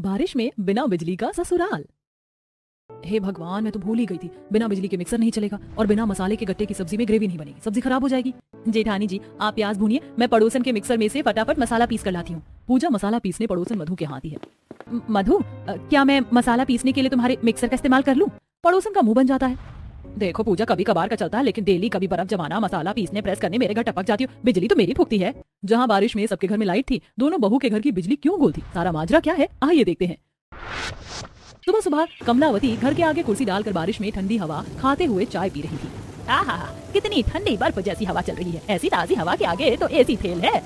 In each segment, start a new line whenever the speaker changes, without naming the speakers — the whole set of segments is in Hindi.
बारिश में बिना बिजली का ससुराल। हे भगवान, मैं तो भूल ही गई थी, बिना बिजली के मिक्सर नहीं चलेगा और बिना मसाले के गट्टे की सब्जी में ग्रेवी नहीं बनेगी, सब्जी खराब हो जाएगी। जेठानी जी, आप प्याज भूनिए, मैं पड़ोसन के मिक्सर में से फटाफट मसाला पीस कर लाती हूँ। पूजा मसाला पीसने पड़ोसन मधु के हाथ ही है। मधु, क्या मैं मसाला पीसने के लिए तुम्हारे मिक्सर का इस्तेमाल कर लूं? पड़ोसन का मुंह बन जाता है। देखो पूजा, कभी कभार का चलता है, लेकिन डेली कभी बर्फ जमाना, मसाला पीसने, प्रेस करने मेरे घर टपक जाती हूँ। बिजली तो मेरी फूकती है। जहाँ बारिश में सबके घर में लाइट थी, दोनों बहू के घर की बिजली क्यों गुल थी? सारा माजरा क्या है, आइए देखते हैं। सुबह सुबह कमलावती घर के आगे कुर्सी डालकर बारिश में ठंडी हवा खाते हुए चाय पी रही थी। आहा, कितनी ठंडी बर्फ जैसी हवा चल रही है। ऐसी ताजी हवा के आगे तो एसी फेल है।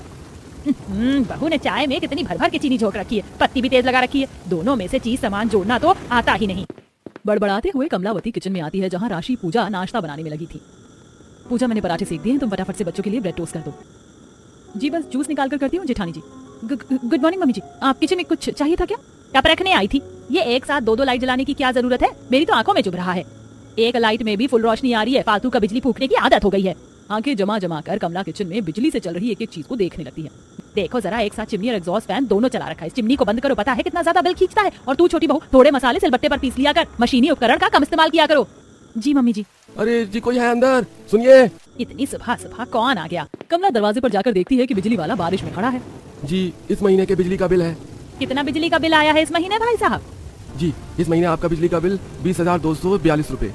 बहू ने चाय में कितनी भर भर के चीनी झोंक रखी है, पत्ती भी तेज लगा रखी है। दोनों में से चीज सामान जोड़ना तो आता ही नहीं। बड़बड़ाते हुए कमलावती किचन में आती है, जहाँ राशि पूजा नाश्ता बनाने में लगी थी। पूजा, मैंने पराठे सेक दिए हैं, तुम फटाफट से बच्चों के लिए ब्रेड टोस्ट कर दो। जी बस जूस निकाल कर करती हूँ जेठानी जी। गुड मॉर्निंग मम्मी जी, आप किचन में कुछ चाहिए था क्या? टप रखने आई थी। ये एक साथ दो लाइट जलाने की क्या जरूरत है? मेरी तो आंखों में चुभ रहा है। एक लाइट में भी फुल रोशनी आ रही है, फालतू का बिजली फूकने की आदत हो गई है। आंखें जमा जमा कर कमला किचन में बिजली से चल रही एक एक चीज को देखने लगती है। देखो जरा, एक साथ चिमनी और एग्जॉस्ट फैन दोनों चला रखा है। चिमनी को बंद करो, पता है कितना ज्यादा बिल खींचता है। और तू छोटी बहू, थोड़े मसाले सिलबट्टे पर पीस लिया कर, मशीनी उपकरण का कम इस्तेमाल किया करो। जी मम्मी जी।
अरे जी, कोई है अंदर? सुनिए।
इतनी सुबह सुबह कौन आ गया? कमला दरवाजे पर जाकर देखती है कि बिजली वाला बारिश में खड़ा है।
जी, इस महीने के बिजली का बिल है।
कितना बिजली का बिल आया है इस महीने भाई साहब?
जी, इस महीने आपका बिजली का बिल 20,242 रुपए।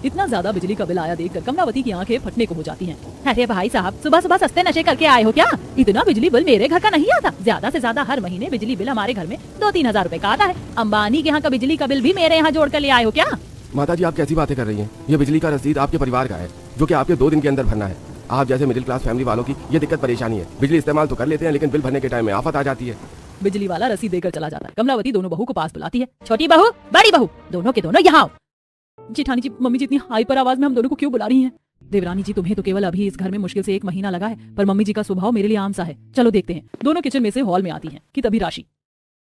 इतना ज्यादा बिजली का बिल आया देखकर कमलावती की आंखें फटने को हो जाती हैं। अरे भाई साहब, सुबह सुबह सस्ते नशे करके आए हो क्या? इतना बिजली बिल मेरे घर का नहीं आता। ज्यादा से ज्यादा हर महीने बिजली बिल हमारे घर में 2-3 हजार रुपए का आता है। अंबानी के यहाँ का बिजली का बिल भी मेरे यहाँ जोड़ कर ले आए हो क्या?
माता जी, आप कैसी बातें कर रही हैं? ये बिजली का रसीद आपके परिवार का है, जो कि आपके 2 दिन के अंदर भरना है। आप जैसे मिडिल क्लास फैमिली वालों की ये दिक्कत परेशानी है। बिजली इस्तेमाल तो कर लेते हैं, लेकिन बिल भरने के टाइम में आफत आ जाती है।
बिजली वाला रसीद देकर चला जाता है। कमलावती दोनों बहू को पास बुलाती है। छोटी बहू, बड़ी बहू, दोनों के दोनों यहाँ आओ। जेठानी जी, मम्मी जी इतनी हाइपर आवाज में हम दोनों को क्यों बुला रही हैं? देवरानी जी, तुम्हें तो केवल अभी इस घर में मुश्किल से 1 महीना लगा है, पर मम्मी जी का स्वभाव मेरे लिए आम सा है। चलो देखते हैं। दोनों किचन में से हॉल में आती हैं कि तभी राशि।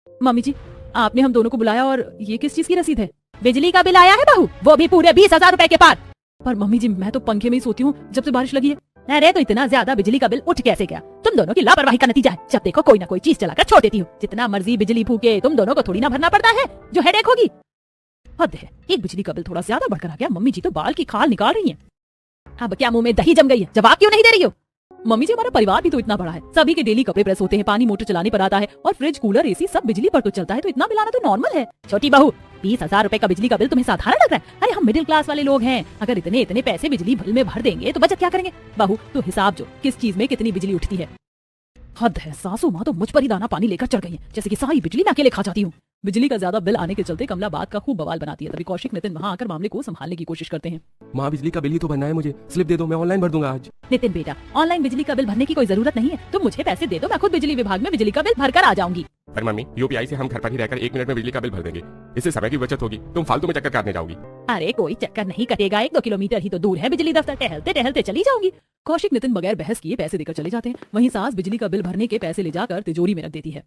मम्मी जी, आपने हम दोनों को बुलाया और ये किस चीज की रसीद है? बिजली का बिल आया है बहू, वो भी पूरे 20,000 रुपए के पार। पर मम्मी जी, मैं तो पंखे में ही सोती हूँ जब से बारिश लगी है। अरे तो इतना ज्यादा बिजली का बिल उठ कैसे गया? तुम दोनों की लापरवाही का नतीजा है। जब देखो कोई ना कोई चीज चलाकर छोड़ देती हो। जितना मर्जी बिजली फूके, तुम दोनों को थोड़ी ना भरना पड़ता है जो हेडेक होगी। हद है, एक बिजली का बिल थोड़ा ज्यादा बढ़कर आ गया। मम्मी जी तो बाल की खाल निकाल रही हैं। अब क्या मुंह में दही जम गई है? जवाब क्यों नहीं दे रही हो? मम्मी जी, हमारा परिवार भी तो इतना बड़ा है, सभी के डेली कपड़े प्रेस होते हैं, पानी मोटर चलाने पर आता है और फ्रिज कूलर एसी सब बिजली पर तो चलता है, तो इतना बिल आना तो नॉर्मल है। छोटी बहू, 20,000 रुपए का बिजली का बिल तुम्हें साधारण लग रहा है? अरे हम मिडिल क्लास वाले लोग हैं, अगर इतने इतने पैसे बिजली बिल में भर देंगे तो बचत क्या करेंगे? बहू, तो हिसाब जो किस चीज में कितनी बिजली उठती है। हद है, सासू माँ तो मुझ पर ही दाना पानी लेकर चढ़ गई है, जैसे कि सारी बिजली मैं अकेले खा जाती हूँ। बिजली का ज्यादा बिल आने के चलते कमला बात का खूब बवाल बनाती है। तभी कौशिक नितिन वहाँ आकर मामले को संभालने की कोशिश करते हैं।
माँ, बिजली का बिल ही तो भरना है मुझे, स्लिप दे दो, मैं ऑनलाइन भर दूंगा आज।
नितिन बेटा, ऑनलाइन बिजली का बिल भरने की कोई जरूरत नहीं है। तुम मुझे पैसे दे दो, मैं खुद बिजली विभाग में बिजली का बिल भर कर आ जाऊंगी।
पर मम्मी, यूपीआई से हम घर पर ही रहकर 1 मिनट में बिजली का बिल भर देंगे, इससे समय की बचत होगी। तुम फालतू में चक्कर काटने जाओगी।
अरे कोई चक्कर नहीं कटेगा, 1-2 किलोमीटर ही तो दूर है बिजली दफ्तर, टहलते टहलते चली जाऊंगी। कौशिक नितिन बगैर बहस किए पैसे देकर चले जाते हैं। वहीं सास बिजली का बिल भरने के पैसे ले जाकर तिजोरी में रख देती है।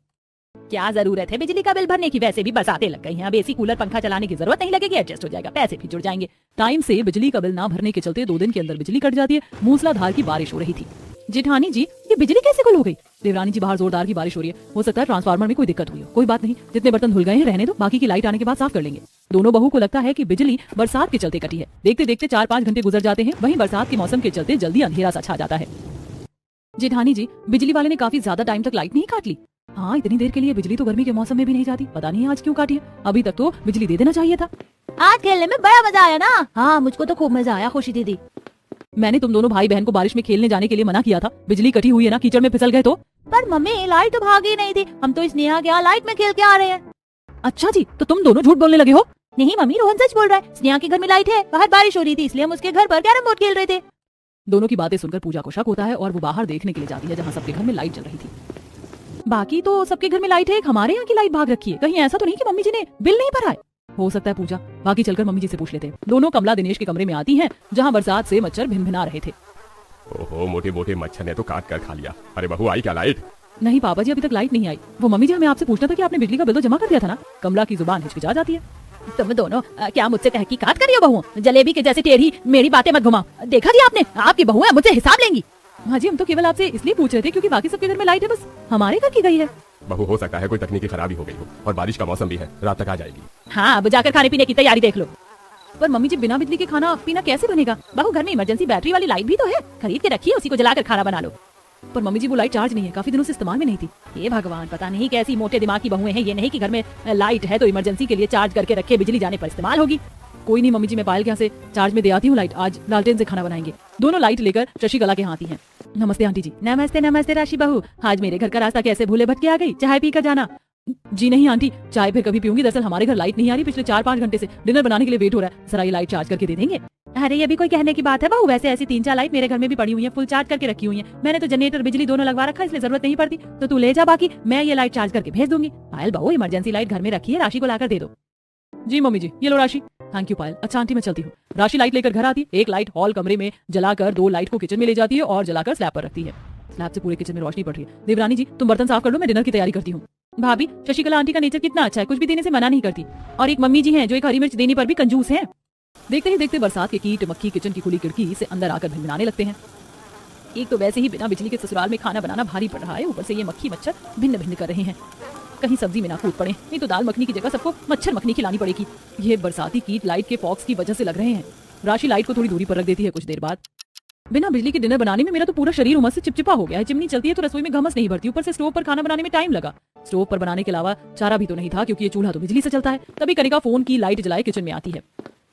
क्या जरूरत है बिजली का बिल भरने की? वैसे भी बरसातें लग गई हैं, अब एसी कूलर पंखा चलाने की जरूरत नहीं लगेगी, एडजस्ट हो जाएगा, पैसे भी जुड़ जाएंगे। टाइम से बिजली का बिल ना भरने के चलते 2 दिन के अंदर बिजली कट जाती है। मूसलाधार की बारिश हो रही थी। जेठानी जी, ये बिजली कैसे गुल हो गई? देवरानी जी, बाहर जोरदार की बारिश हो रही है, हो सकता है ट्रांसफार्मर में कोई दिक्कत हुई हो। कोई बात नहीं, जितने बर्तन धुल गए हैं रहने दो, बाकी की लाइट आने के बाद साफ कर लेंगे। दोनों बहू को लगता है कि बिजली बरसात के चलते कटी है। देखते देखते 4-5 घंटे गुजर जाते हैं। वहीं बरसात के मौसम के चलते जल्दी अंधेरा सा छा जाता है। जेठानी जी, बिजली वाले ने काफी ज्यादा टाइम तक लाइट नहीं काट ली। हाँ, इतनी देर के लिए बिजली तो गर्मी के मौसम में भी नहीं जाती, पता नहीं आज क्यों काटी है। अभी तक तो बिजली दे देना चाहिए था।
आज खेलने में बड़ा मजा आया ना? हाँ, मुझको तो खूब मजा आया खुशी दीदी।
मैंने तुम दोनों भाई बहन को बारिश में खेलने जाने के लिए मना किया था। बिजली कटी हुई है ना, कीचड़ में फिसल गए तो?
पर मम्मी, लाइट तो भागी नहीं थी, हम तो स्नेहा के यहाँ लाइट में खेल के आ रहे हैं।
अच्छा जी, तो तुम दोनों झूठ बोलने लगे हो?
नहीं मम्मी, रोहन सच बोल रहा है। स्नेहा के घर में लाइट है, बाहर बारिश हो रही थी, इसलिए हम उसके घर पर कैरम बोर्ड खेल रहे थे।
दोनों की बातें सुनकर पूजा को शक होता है और वो बाहर देखने के लिए जाती है, जहाँ सबके घर में लाइट जल रही थी। बाकी तो सबके घर में लाइट है, एक हमारे यहाँ की लाइट भाग रखी है। कहीं ऐसा तो नहीं कि मम्मी जी ने बिल नहीं भरा है? हो सकता है पूजा, बाकी चलकर मम्मी जी से पूछ लेते हैं। दोनों कमला दिनेश के कमरे में आती हैं, जहाँ बरसात से मच्छर भिनभिना रहे थे।
ओहो, मोटे मोटे मच्छर ने तो काट कर खा लिया। अरे बहू, आई क्या लाइट?
नहीं पापा जी, अभी तक लाइट नहीं आई। वो मम्मी जी, हमें आपसे पूछना था कि आपने बिजली का बिल तो जमा कर दिया था ना? कमला की जुबान हिचकिचा जाती है।
तुम दोनों क्या मुझसे तहकीकात कर रही हो? बहू जलेबी के जैसे टेढ़ी मेरी बातें मत घुमाओ। देखा जी आपने, आपकी बहू है, मुझसे हिसाब लेंगी।
हाँ जी, हम तो केवल आपसे इसलिए पूछ रहे थे क्योंकि बाकी सबके घर में लाइट है, बस हमारे घर की गई है।
बहू हो सकता है कोई तकनीकी खराबी हो गई हो, और बारिश का मौसम भी है, रात तक आ जाएगी।
हाँ, अब जाकर खाने पीने की तैयारी देख लो।
पर मम्मी जी बिना बिजली के खाना पीना कैसे बनेगा?
बहू घर में इमरजेंसी बैटरी वाली लाइट भी तो है, खरीद के रखिए, उसी को जलाकर खाना बना लो।
पर मम्मी जी वो लाइट चार्ज नहीं है, काफी दिनों से इस्तेमाल में नहीं थी।
हे भगवान, पता नहीं कैसी मोटे दिमाग की बहुएं हैं। ये नहीं कि घर में लाइट है तो इमरजेंसी के लिए चार्ज करके रखे, बिजली जाने पर इस्तेमाल होगी।
कोई नहीं मम्मी जी, मैं पायल के यहाँ से चार्ज में दे आती हूँ लाइट। आज लालटेन से खाना बनाएंगे। दोनों लाइट लेकर शशिकला के यहाँ आती हैं। नमस्ते आंटी जी।
नमस्ते नमस्ते राशि बहू, आज मेरे घर का रास्ता कैसे भूले भटके आ गई? चाय पी कर जाना।
जी नहीं आंटी, चाय फिर कभी पीऊंगी। दरअसल हमारे घर लाइट नहीं आ रही, पिछले 4-5 घंटे से डिनर बनाने के लिए वेट हो रहा है। जरा ये लाइट चार्ज करके दे देंगे?
अरे ये भी कोई कहने की बात है बहू, वैसे ऐसी 3-4 लाइट मेरे घर में भी पड़ी हुई है, फुल चार्ज करके रखी हुई है। मैंने तो जनरेटर बिजली दोनों लगवा रखा है, इसलिए जरूरत नहीं पड़ती। तो तू ले जा, बाकी मैं ये लाइट चार्ज करके भेज दूंगी। पायल बहू, इमरजेंसी लाइट घर में रखी है, राशि को लाकर दे दो।
जी मम्मी जी, ये लो राशि। थैंक यू पायल। अच्छा आंटी मैं चलती हूँ। राशि लाइट लेकर घर आती है, एक लाइट हॉल कमरे में जलाकर 2 लाइट को किचन में ले जाती है और जलाकर स्लैब पर रखती है। स्लैब से पूरे किचन में रोशनी पड़ रही है। देवरानी जी तुम बर्तन साफ कर लो, मैं डिनर की तैयारी करती हूँ।
भाभी, शशिकला आंटी का नेचर कितना अच्छा है, कुछ भी देने से मना नहीं करती। और एक मम्मी जी हैं जो एक हरी मिर्च देने पर भी कंजूस हैं।
देखते ही देखते बरसात के कीट मक्खी किचन की खुली खिड़की से अंदर आकर भिनभिनाने लगते हैं।
एक तो वैसे ही बिना बिजली के ससुराल में खाना बनाना भारी पड़ रहा है, ऊपर से ये मक्खी मच्छर भिन्न भिन्न कर रहे हैं। कहीं सब्जी में ना कूद पड़े, नहीं तो दाल मखनी की जगह सबको मच्छर मखनी खिलानी पड़ेगी।
ये बरसाती कीट लाइट के फॉक्स की वजह से लग रहे हैं। राशि लाइट को थोड़ी दूरी पर रख देती है। कुछ देर बाद बिना बिजली के डिनर बनाने में मेरा तो पूरा शरीर उमस से चिपचिपा हो गया है। चिमनी चलती है तो रसोई में घमस नहीं भरती, ऊपर से स्टोव पर खाना बनाने में टाइम लगा। स्टोव पर बनाने के अलावा चारा भी तो नहीं था, क्योंकि ये चूल्हा तो बिजली से चलता है। तभी कनिका फोन की लाइट जलाए किचन में आती है।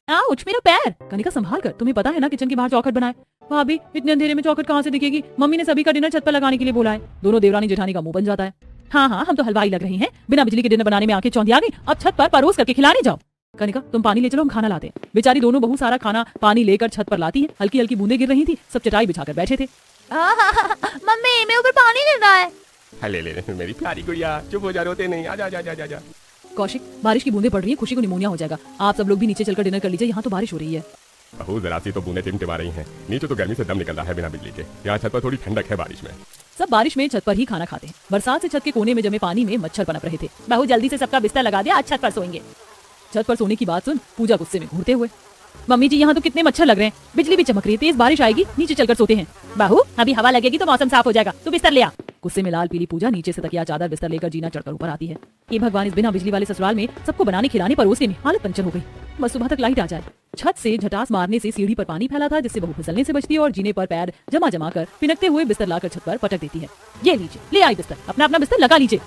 आउच, मेरा पैर।
कनिका संभाल कर, तुम्हें पता है ना किचन के बाहर चौखट बनाए। भाभी इतने अंधेरे में चौखट कहाँ से दिखेगी? मम्मी ने सभी का डिनर छत पर लगाने के लिए बोला है। दोनों देवरानी जेठानी का मुंह बन जाता है।
हाँ हाँ, हम तो हलवाई लग रही हैं। बिना बिजली के डिनर बनाने में आंखें चौंधी आ गई, अब छत पर परोस करके खिलाने जाओ।
कनिका तुम पानी ले चलो, हम खाना लाते हैं। बेचारी दोनों बहू सारा खाना पानी लेकर छत पर लाती है। हल्की हल्की बूंदें गिर रही थी। सब चटाई बिछाकर बैठे थे।
मम्मी, मेरे ऊपर पानी गिर रहा है।
ले मेरी प्यारी गुड़िया, चुप हो जा, रोते नहीं। आजा जा जा जा जा।
कौशिक, बारिश की बूंदें पड़ रही हैं, खुशी को निमोनिया हो जाएगा। आप सब लोग भी नीचे चलकर डिनर कर लीजिए, यहाँ तो बारिश हो रही है।
बहू जरा सी तो बूंदें टिमटिमा रही हैं। नीचे तो गर्मी से दम निकल रहा है बिना बिजली के। यहाँ छत पर थोड़ी ठंडक है बारिश में।
सब बारिश में छत पर ही खाना खाते हैं। बरसात से छत के कोने में जमे पानी में मच्छर पनप रहे थे।
बहू जल्दी से सबका बिस्तर लगा दिया, आज छत पर सोएंगे।
छत पर सोने की बात सुन पूजा गुस्से में घूरते हुए,
मम्मी जी यहाँ तो कितने मच्छर लग रहे हैं, बिजली भी चमक रही है, तेज बारिश आएगी, नीचे चलकर सोते हैं। बहू अभी हवा लगेगी तो मौसम साफ हो जाएगा, तू बिस्तर ले आ।
गुस्से में लाल पीली पूजा नीचे से तकिया चादर बिस्तर लेकर जीना चढ़कर ऊपर आती है। ये भगवान, इस बिना बिजली वाले ससुराल में सबको बनाने खिलाने परोसने में हालत पंचर हो गई। बस सुबह तक लाइट आ जाए। छत से झटास मारने से सीढ़ी पर पानी फैला था, जिससे बहू फिसलने से बचती है और जीने पर पैर जमा जमा कर पिनकते हुए बिस्तर लाकर छत पर पटक देती है।
ये लीजिए, ले आई बिस्तर, अपना अपना बिस्तर लगा लीजिए।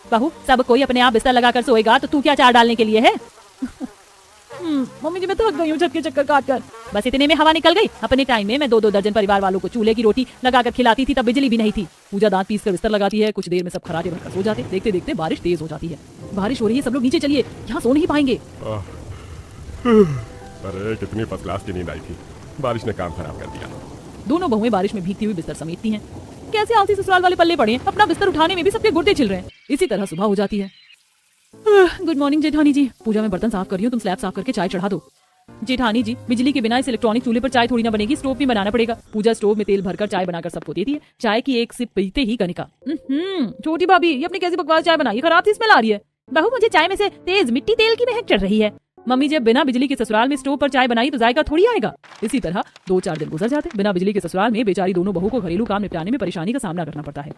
बहू सब कोई अपने आप बिस्तर लगाकर सोएगा तो तू क्या चार डालने के लिए है?
मम्मी जी मैं थक गई हूँ छत के चक्कर काट कर।
बस इतने में हवा निकल गई। अपने टाइम में मैं 2-2 दर्जन परिवार वालों को चूल्हे की रोटी लगाकर खिलाती थी, तब बिजली भी नहीं थी।
पूजा दांत पीस कर बिस्तर लगाती है। कुछ देर में सब खराटे भरकर सो जाते। देखते देखते बारिश तेज हो जाती है। बारिश हो रही है, सब लोग नीचे चलिए, यहाँ सो नहीं पाएंगे।
अरे कितनी फर्स्ट क्लास की नींद आई थी, बारिश ने काम खराब कर दिया।
दोनों बहुएं बारिश में भीगती हुई बिस्तर समेटती हैं। कैसे आलसी ससुराल वाले पल्ले पड़े हैं, अपना बिस्तर उठाने में भी सबके गुर्दे छिल रहे हैं। इसी तरह सुबह हो जाती है। गुड मॉर्निंग जेठानी जी। पूजा में बर्तन साफ कर रही हूँ, तुम स्लैब साफ करके चाय चढ़ा दो। जेठानी जी बिजली के बिना इस इलेक्ट्रॉनिक चूल्हे पर चाय थोड़ी ना बनेगी, स्टोव भी बनाना पड़ेगा। पूजा स्टोव में तेल भरकर चाय बनाकर सबको देती है। चाय की एक सिप पीते ही कनिका, छोटी भाभी ये अपनी कैसी बकवास चाय बनाई, खराब सी स्मेल आ रही है।
बहू मुझे चाय में से तेज मिट्टी तेल की महक चढ़ रही है।
मम्मी जब बिना बिजली के ससुराल में स्टोव पर चाय बनाई तो जायका थोड़ी आएगा। इसी तरह 2-4 दिन गुजर जाते। बिना बिजली के ससुराल में बेचारी दोनों बहू को घरेलू काम निपटाने में परेशानी का सामना करना पड़ता है।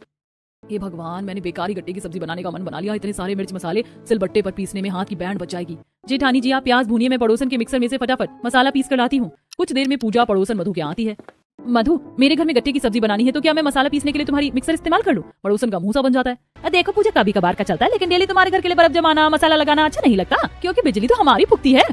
हे भगवान, मैंने बेकारी गट्टे की सब्जी बनाने का मन बना लिया। इतने सारे मिर्च मसाले सिलबट्टे पर पीसने में हाथ की बैंड बच जाएगी। जेठानी जी आप प्याज भूनिए, मैं पड़ोसन के मिक्सर में से फटाफट मसाला पीस कर लाती हूँ। कुछ देर में पूजा पड़ोसन मधु के आती है। मधु मेरे घर में गट्टे की सब्जी बनानी है, तो क्या मैं मसाला पीसने के लिए तुम्हारी मिक्सर इस्तेमाल कर लूं? पड़ोसन का मुंह सा बन जाता है।
देखो पूजा कभी कभार का चलता है, लेकिन डेली तुम्हारे घर के लिए बर्फ जमाना मसाला लगाना अच्छा नहीं लगता, क्योंकि बिजली तो हमारी फुकती है।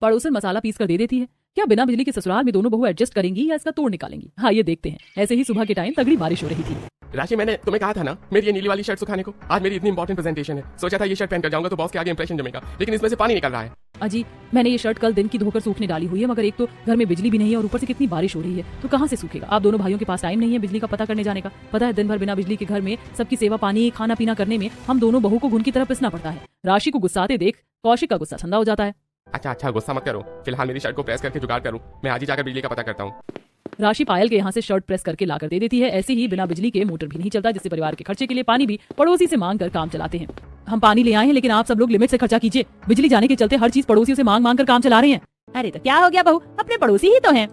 पड़ोसन मसाला पीस कर दे देती है। क्या बिना बिजली के ससुराल में दोनों बहू एडजस्ट करेंगी या इसका तोड़ निकालेंगी? हाँ ये देखते हैं। ऐसे ही सुबह के टाइम तगड़ी बारिश हो रही थी।
राशि मैंने तुम्हें कहा था ना मेरी ये नीली वाली शर्ट सुखाने को। आज मेरी इतनी इंपॉर्टेंट प्रेजेंटेशन है, सोचा था ये शर्ट पहनकर जाऊंगा तो बॉस के आगे इंप्रेशन जमेगा, लेकिन इसमें से पानी निकल रहा है।
अजी मैंने ये शर्ट कल दिन की धोकर सूखने डाली हुई है, मगर एक तो घर में बिजली भी नहीं है और ऊपर से कितनी बारिश हो रही है, तो कहाँ से सूखेगा? आप दोनों भाइयों के पास टाइम नहीं है बिजली का पता करने जाने का। पता है दिन भर बिना बिजली के घर में सबकी सेवा पानी खाना पीना करने में हम दोनों बहू को घुन की तरह पिसना पड़ता है। राशि को गुस्साते देख कौशिक का गुस्सा ठंडा हो जाता है।
अच्छा गुस्सा मत करो, फिलहाल मेरी शर्ट को प्रेस करके जुगाड़ करूं, मैं आज ही जाकर बिजली का पता करता हूं।
राशि पायल के यहाँ से शर्ट प्रेस करके लाकर दे देती है। ऐसे ही बिना बिजली के मोटर भी नहीं चलता, जिससे परिवार के खर्चे के लिए पानी भी पड़ोसी से मांग कर काम चलाते हैं। हम पानी ले आए हैं, लेकिन आप सब लोग लिमिट से खर्चा कीजिए। बिजली जाने के चलते हर चीज पड़ोसियों से मांग मांग कर काम चला रहे हैं।
अरे तो क्या हो गया बहू, अपने पड़ोसी ही तो हैं।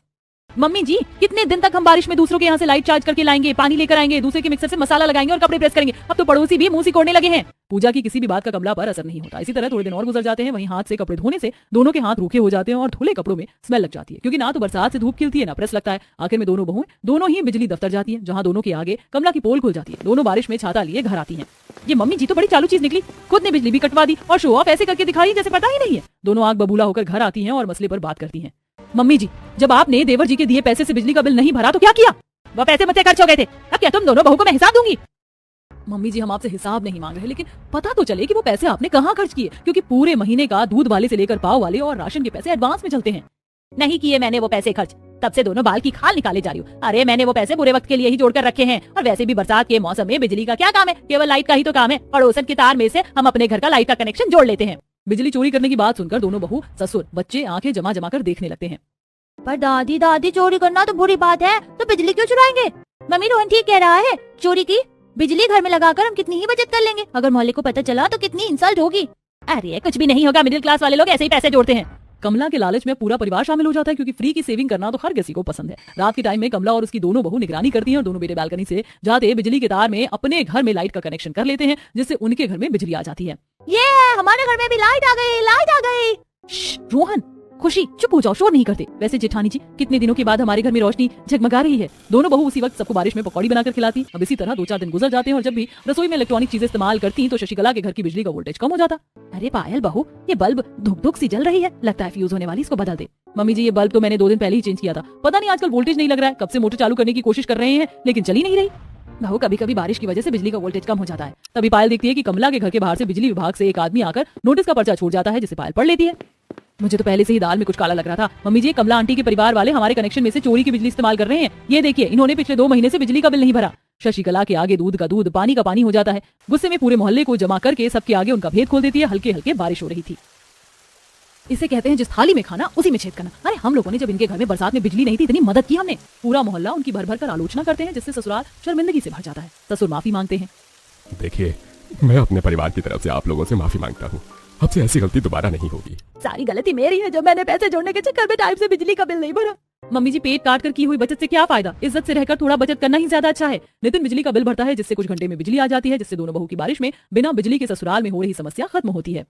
मम्मी जी, कितने दिन तक हम बारिश में दूसरों के यहाँ से लाइट चार्ज करके लाएंगे, पानी लेकर आएंगे, दूसरे के मिक्सर से मसाला लगाएंगे और कपड़े प्रेस करेंगे। अब तो पड़ोसी भी मुंह सिकोड़ने लगे हैं। पूजा की किसी भी बात का कमला पर असर नहीं होता। इसी तरह थोड़े दिन और गुजर जाते हैं, वहीं हाथ से कपड़े धोने से दोनों के हाथ रूखे हो जाते हैं और धुले कपड़ों में स्मेल लग जाती है, क्योंकि ना तो बरसात से धूप खिलती है ना प्रेस लगता है। आखिर में दोनों बहुएं दोनों ही बिजली दफ्तर जाती है, जहाँ दोनों के आगे कमला की पोल खुल जाती है। दोनों बारिश में छाता लिए घर आती है। ये मम्मी जी तो बड़ी चालू चीज निकली, खुद ने बिजली भी कटवा दी और शो ऑफ ऐसे करके दिखाई जैसे पता ही नहीं है। दोनों आग बबूला होकर घर आती हैं और मसले पर बात करती हैं। मम्मी जी, जब आपने देवर जी के दिए पैसे से बिजली का बिल नहीं भरा तो क्या किया? वह पैसे मुझसे खर्च हो गए थे। अब क्या तुम दोनों बहू को मैं हिसाब दूंगी? मम्मी जी, हम आपसे हिसाब नहीं मांग रहे, लेकिन पता तो चले कि वो पैसे आपने कहाँ खर्च किए, क्योंकि पूरे महीने का दूध वाले से लेकर पाव वाले और राशन के पैसे एडवांस में चलते हैं।
नहीं किए मैंने वो पैसे खर्च, तब से दोनों बाल की खाल निकाले जा रही हूँ। अरे मैंने वो पैसे बुरे वक्त के लिए ही जोड़ कर रखे हैं, और वैसे भी बरसात के मौसम में बिजली का क्या काम है, केवल लाइट का ही तो काम है। पड़ोसन की तार में से हम अपने घर का लाइट का कनेक्शन जोड़ लेते हैं।
बिजली चोरी करने की बात सुनकर दोनों बहू, ससुर, बच्चे आंखें जमा जमा कर देखने लगते हैं।
पर दादी दादी, चोरी करना तो बुरी बात है, तो बिजली क्यों चुराएंगे? मम्मी, रोहन ठीक कह रहा है, चोरी की बिजली घर में लगाकर हम कितनी ही बचत कर लेंगे। अगर मोहल्ले को पता चला तो कितनी इंसल्ट होगी। अरे कुछ भी नहीं होगा, मिडिल क्लास वाले लोग ऐसे ही पैसे जोड़ते हैं।
कमला के लालच में पूरा परिवार शामिल हो जाता है, क्योंकि फ्री की सेविंग करना तो हर किसी को पसंद है। रात के टाइम में कमला और उसकी दोनों बहू निगरानी करती हैं और दोनों बेटे बालकनी से जाते बिजली के तार में अपने घर में लाइट का कनेक्शन कर लेते हैं, जिससे उनके घर में बिजली आ जाती है।
ये हमारे घर में भी लाइट आ गई, लाइट आ गई।
रोहन, खुशी, चुप हो जाओ, शोर नहीं करते। वैसे जेठानी जी, कितने दिनों के बाद हमारे घर में रोशनी जगमगा रही है। दोनों बहू उसी वक्त सबको बारिश में पकौड़ी बनाकर खिलाती। अब इसी तरह 2-4 दिन गुजर जाते हैं और जब भी रसोई में इलेक्ट्रॉनिक चीजें इस्तेमाल करती तो शशिकला के घर की बिजली का वोल्टेज कम हो जाता।
अरे पायल बहू, ये बल्ब धुक धुक सी जल रही है, लगता है फ्यूज होने वाली, इसको बदल दे।
मम्मी जी, ये बल्ब तो मैंने 2 दिन पहले ही चेंज किया था। पता नहीं आजकल वोल्टेज नहीं लग रहा है, कब से मोटर चालू करने की कोशिश कर रहे हैं लेकिन चली नहीं रही। बहू, कभी कभी बारिश की वजह से बिजली का वोल्टेज कम हो जाता है। तभी पायल देखती है कि कमला के घर के बाहर से बिजली विभाग से एक आदमी आकर नोटिस का पर्चा छोड़ जाता है, जिसे पायल पढ़ लेती है। मुझे तो पहले से ही दाल में कुछ काला लग रहा था। मम्मी जी, कमला आंटी के परिवार वाले हमारे कनेक्शन में से चोरी की बिजली इस्तेमाल कर रहे हैं। ये देखिए, इन्होंने पिछले 2 महीने से बिजली का बिल नहीं भरा। शशिकला के आगे दूध का दूध, पानी का पानी हो जाता है। गुस्से में पूरे मोहल्ले को जमा करके सबके आगे उनका भेद खोल देती है। हल्के हल्के बारिश हो रही थी। इसे कहते हैं जिस थाली में खाना उसी में छेद करना। अरे हम लोगों ने जब इनके घर में बरसात में बिजली नहीं थी, इतनी मदद की हमने। पूरा मोहल्ला उनकी भर भर कर आलोचना करते हैं, जिससे ससुराल शर्मिंदगी से भर जाता है। ससुर माफी मांगते हैं।
देखिए, मैं अपने परिवार की तरफ से आप लोगों से माफी मांगता हूँ। अब से ऐसी गलती दोबारा नहीं होगी।
सारी गलती मेरी है, जो मैंने पैसे जोड़ने के चक्कर में टाइम से बिजली का बिल नहीं भरा।
मम्मी जी, पेट काट कर की हुई बचत से क्या फायदा? इज्जत से रहकर थोड़ा बचत करना ही ज्यादा अच्छा है। नितिन बिजली का बिल भरता है, जिससे कुछ घंटे में बिजली आ जाती है, जिससे दोनों बहू की बारिश में बिना बिजली के ससुराल में हो रही समस्या खत्म होती है।